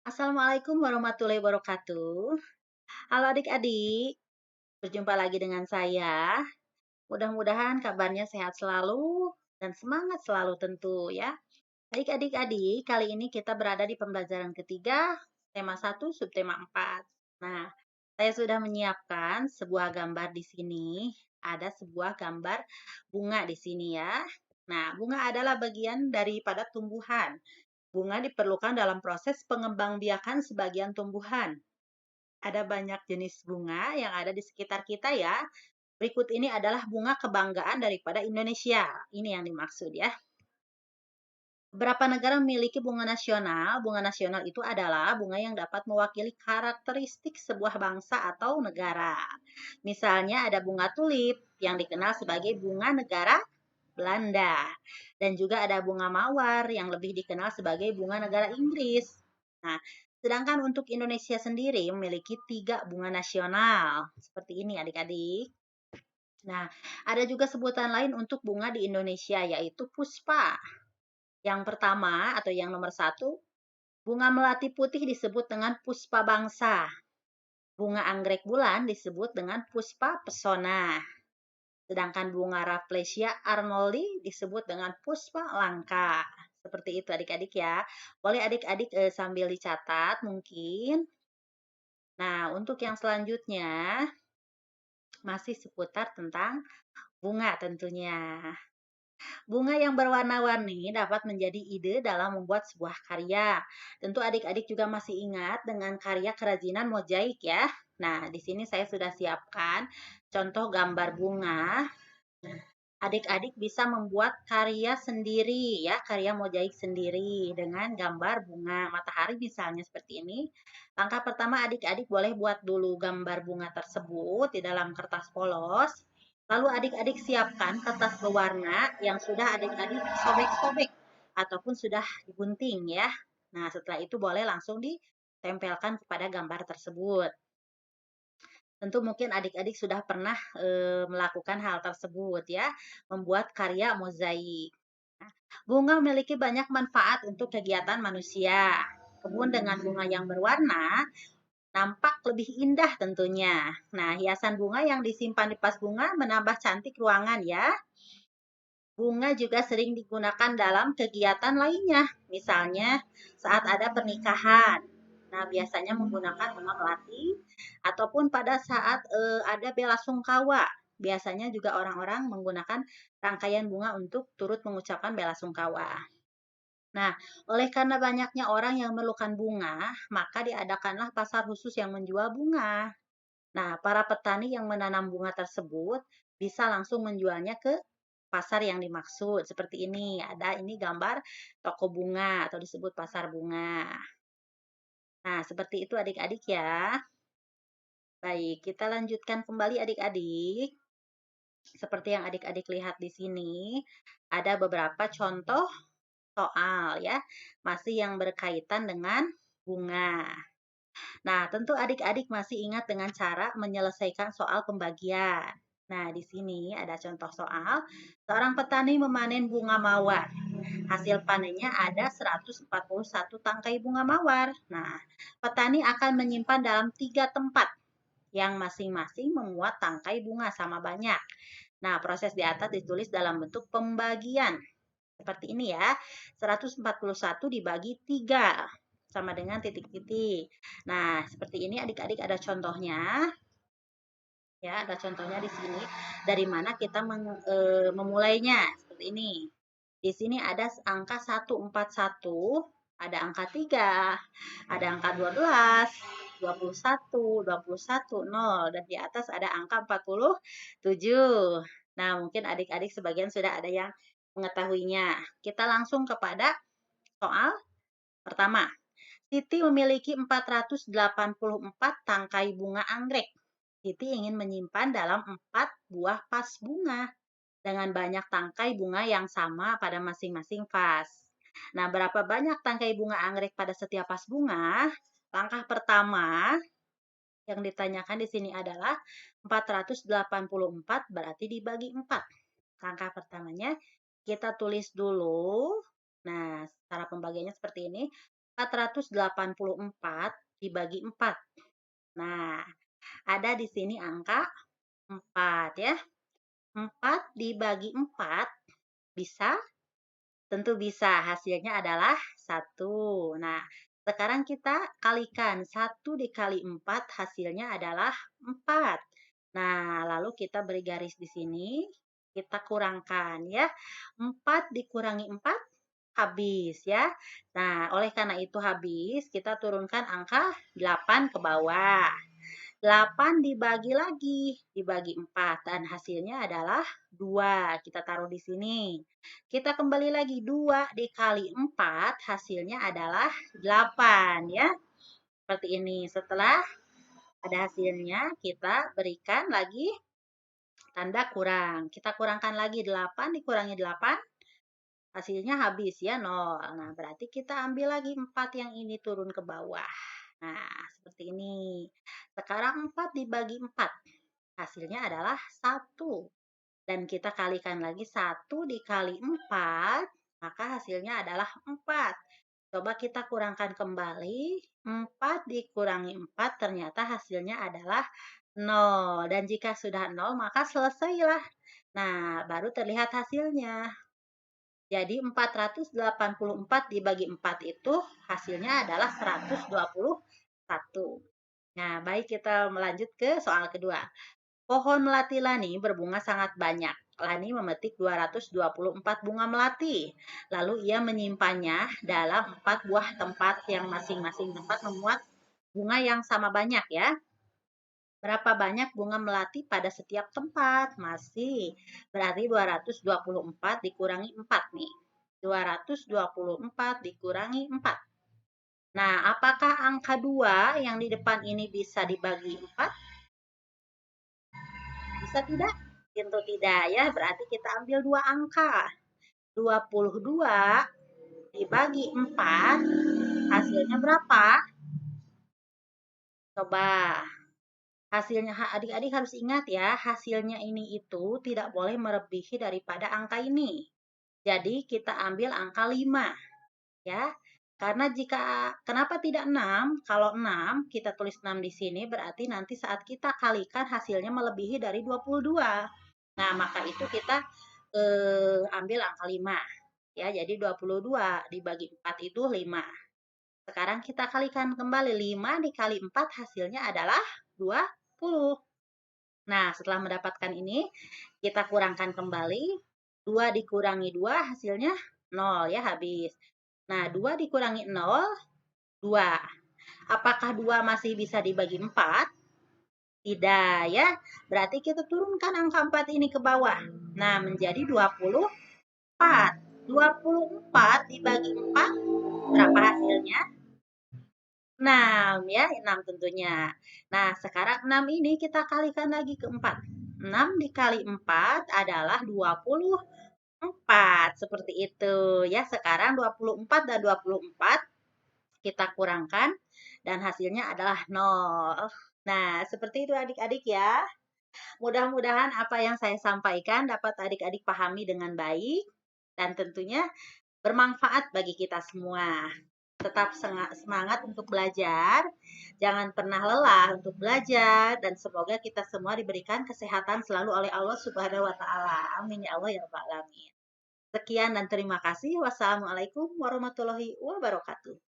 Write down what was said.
Assalamualaikum warahmatullahi wabarakatuh. Halo adik-adik, berjumpa lagi dengan saya. Mudah-mudahan kabarnya sehat selalu dan semangat selalu tentu ya. Baik adik-adik, kali ini kita berada di pembelajaran ketiga, tema 1, subtema 4. Nah, saya sudah menyiapkan sebuah gambar di sini. Ada sebuah gambar bunga di sini ya. Nah, bunga adalah bagian daripada tumbuhan. Bunga diperlukan dalam proses pengembangbiakan sebagian tumbuhan. Ada banyak jenis bunga yang ada di sekitar kita ya. Berikut ini adalah bunga kebanggaan daripada Indonesia. Ini yang dimaksud ya. Beberapa negara memiliki bunga nasional. Bunga nasional itu adalah bunga yang dapat mewakili karakteristik sebuah bangsa atau negara. Misalnya ada bunga tulip yang dikenal sebagai bunga negara Belanda. Dan juga ada bunga mawar yang lebih dikenal sebagai bunga negara Inggris. Nah, sedangkan untuk Indonesia sendiri memiliki 3 bunga nasional. Seperti ini adik-adik. Nah, ada juga sebutan lain untuk bunga di Indonesia yaitu puspa. Yang pertama atau yang nomor 1, bunga melati putih disebut dengan puspa bangsa. Bunga anggrek bulan disebut dengan puspa pesona. Sedangkan bunga Rafflesia arnoldi disebut dengan puspa langka. Seperti itu adik-adik ya. Boleh adik-adik sambil dicatat mungkin. Nah, untuk yang selanjutnya masih seputar tentang bunga tentunya. Bunga yang berwarna-warni dapat menjadi ide dalam membuat sebuah karya. Tentu adik-adik juga masih ingat dengan karya kerajinan mozaik ya. Nah, di sini saya sudah siapkan contoh gambar bunga. Adik-adik bisa membuat karya sendiri ya, karya mozaik sendiri dengan gambar bunga matahari misalnya seperti ini. Langkah pertama adik-adik boleh buat dulu gambar bunga tersebut di dalam kertas polos. Lalu adik-adik siapkan kertas berwarna yang sudah adik-adik sobek-sobek ataupun sudah digunting ya. Nah, setelah itu boleh langsung ditempelkan kepada gambar tersebut. Tentu mungkin adik-adik sudah pernah melakukan hal tersebut ya, membuat karya mozaik. Nah, bunga memiliki banyak manfaat untuk kegiatan manusia. Kebun dengan bunga yang berwarna nampak lebih indah tentunya. Nah, hiasan bunga yang disimpan di vas bunga menambah cantik ruangan ya. Bunga juga sering digunakan dalam kegiatan lainnya, misalnya saat ada pernikahan. Nah, biasanya menggunakan bunga melati ataupun pada saat ada bela sungkawa. Biasanya juga orang-orang menggunakan rangkaian bunga untuk turut mengucapkan bela sungkawa. Nah, oleh karena banyaknya orang yang memerlukan bunga, maka diadakanlah pasar khusus yang menjual bunga. Nah, para petani yang menanam bunga tersebut bisa langsung menjualnya ke pasar yang dimaksud. Seperti ini, ada ini gambar toko bunga atau disebut pasar bunga. Nah, seperti itu adik-adik ya. Baik, kita lanjutkan kembali adik-adik. Seperti yang adik-adik lihat di sini, ada beberapa contoh soal ya, masih yang berkaitan dengan bunga. Nah, tentu adik-adik masih ingat dengan cara menyelesaikan soal pembagian. Nah, di sini ada contoh soal. Seorang petani memanen bunga mawar. Hasil panennya ada 141 tangkai bunga mawar. Nah, petani akan menyimpan dalam 3 tempat yang masing-masing memuat tangkai bunga sama banyak. Nah, proses di atas ditulis dalam bentuk pembagian. Seperti ini ya, 141 dibagi 3 sama dengan titik-titik. Nah, seperti ini adik-adik ada contohnya. Ya, ada contohnya di sini. Dari mana kita memulainya? Seperti ini. Di sini ada angka 141, ada angka 3, ada angka 12, 21, 21, 0, dan di atas ada angka 47. Nah, mungkin adik-adik sebagian sudah ada yang mengetahuinya. Kita langsung kepada soal pertama. Siti memiliki 484 tangkai bunga anggrek. Siti ingin menyimpan dalam 4 buah vas bunga dengan banyak tangkai bunga yang sama pada masing-masing vas. Nah, berapa banyak tangkai bunga anggrek pada setiap vas bunga? Langkah pertama yang ditanyakan di sini adalah 484 berarti dibagi 4. Langkah pertamanya kita tulis dulu. Nah, cara pembagiannya seperti ini. 484 dibagi 4. Nah, ada di sini angka 4 ya. 4 dibagi 4 bisa? Tentu bisa, hasilnya adalah 1. Nah, sekarang kita kalikan 1 dikali 4 hasilnya adalah 4. Nah, lalu kita beri garis di sini, kita kurangkan ya. 4 dikurangi 4 habis ya. Nah, oleh karena itu habis, kita turunkan angka 8 ke bawah. 8 dibagi lagi, dibagi 4 dan hasilnya adalah 2. Kita taruh di sini. Kita kembali lagi 2 dikali 4 hasilnya adalah 8 ya. Seperti ini. Setelah ada hasilnya, kita berikan lagi tanda kurang. Kita kurangkan lagi 8 dikurangi 8 hasilnya habis ya 0. Nah, berarti kita ambil lagi 4 yang ini turun ke bawah. Nah, seperti ini. Sekarang 4 dibagi 4. Hasilnya adalah 1. Dan kita kalikan lagi 1 dikali 4, maka hasilnya adalah 4. Coba kita kurangkan kembali. 4 dikurangi 4 ternyata hasilnya adalah 0. Dan jika sudah 0, maka selesailah. Nah, baru terlihat hasilnya. Jadi 484 dibagi 4 itu hasilnya adalah 121. Nah, baik kita melanjut ke soal kedua. Pohon melati Lani berbunga sangat banyak. Lani memetik 224 bunga melati. Lalu ia menyimpannya dalam 4 buah tempat yang masing-masing tempat memuat bunga yang sama banyak ya. Berapa banyak bunga melati pada setiap tempat? Masih. Berarti 224 dikurangi 4 nih. 224 dikurangi 4. Nah, apakah angka 2 yang di depan ini bisa dibagi 4? Bisa tidak? Tentu tidak ya. Berarti kita ambil 2 angka. 22 dibagi 4 hasilnya berapa? Coba. Hasilnya adik-adik harus ingat ya, hasilnya ini itu tidak boleh melebihi daripada angka ini. Jadi kita ambil angka 5 ya. Karena kenapa tidak 6? Kalau 6 kita tulis 6 di sini berarti nanti saat kita kalikan hasilnya melebihi dari 22. Nah, maka itu kita ambil angka 5 ya. Jadi 22 dibagi 4 itu 5. Sekarang kita kalikan kembali 5 dikali 4 hasilnya adalah 20. Nah, setelah mendapatkan ini, kita kurangkan kembali. 2 dikurangi 2 hasilnya 0 ya, habis. Nah, 2 dikurangi 0, 2. Apakah 2 masih bisa dibagi 4? Tidak ya. Berarti kita turunkan angka 4 ini ke bawah. Nah, menjadi 24. 24 dibagi 4, berapa hasilnya? 6 ya, 6 tentunya. Nah, sekarang 6 ini kita kalikan lagi ke 4. 6 dikali 4 adalah 24. Seperti itu ya. Sekarang 24 dan 24 kita kurangkan dan hasilnya adalah 0. Nah, seperti itu adik-adik ya. Mudah-mudahan apa yang saya sampaikan dapat adik-adik pahami dengan baik dan tentunya bermanfaat bagi kita semua. Tetap semangat untuk belajar, jangan pernah lelah untuk belajar, dan semoga kita semua diberikan kesehatan selalu oleh Allah Subhanahu wa Ta'ala. Amin ya Allah ya Rabbal 'Alamin. Sekian dan terima kasih. Wassalamualaikum warahmatullahi wabarakatuh.